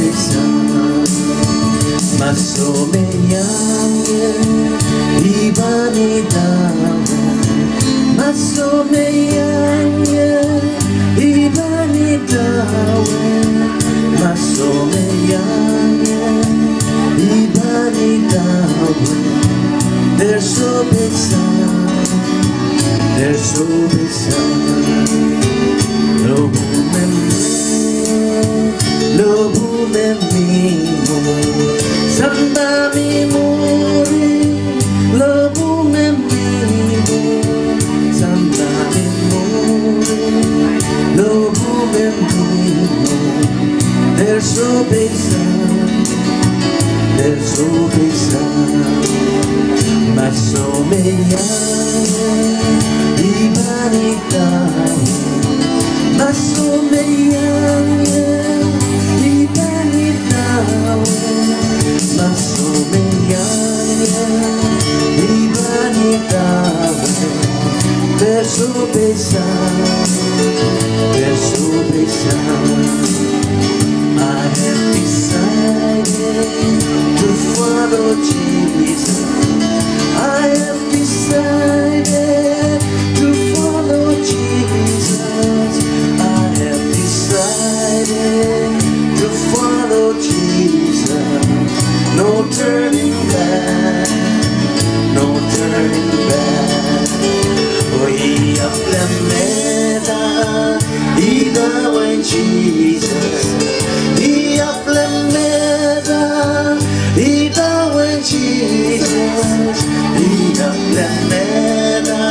세상 맞소매 양에 이반이 닿아 맞소매 양에 이반이 닿아 맞소매 양에 이반이 닿아 They're so big sound, they're so big sound. Lobume mimo, samba mi muri. Lobume mimo, samba mi muri. Lobume mimo, they're so big sound, they're so big sound. Masome yange, ibani tawe. Masome yange, ibani tawe. Masome yange, ibani tawe. They're so big sound, they're so big sound. I have decided to follow Jesus. I have decided to follow Jesus. I have decided to follow Jesus. No turning back, no turning back. Oh, ye of Lameda, ye thou and Jesus. Ye of Lameda, ye thou and Jesus. He of Lameda,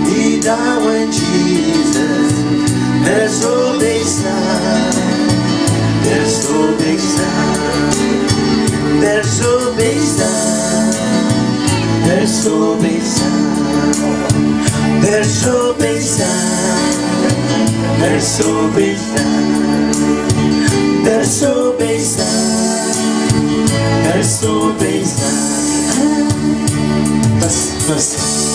he thou and Jesus. There's so big sound, there's so big sound, there's so big sound, there's so big sound, there's so big sound, there's so big sound, there's so big sound, there's so big sound. Basta.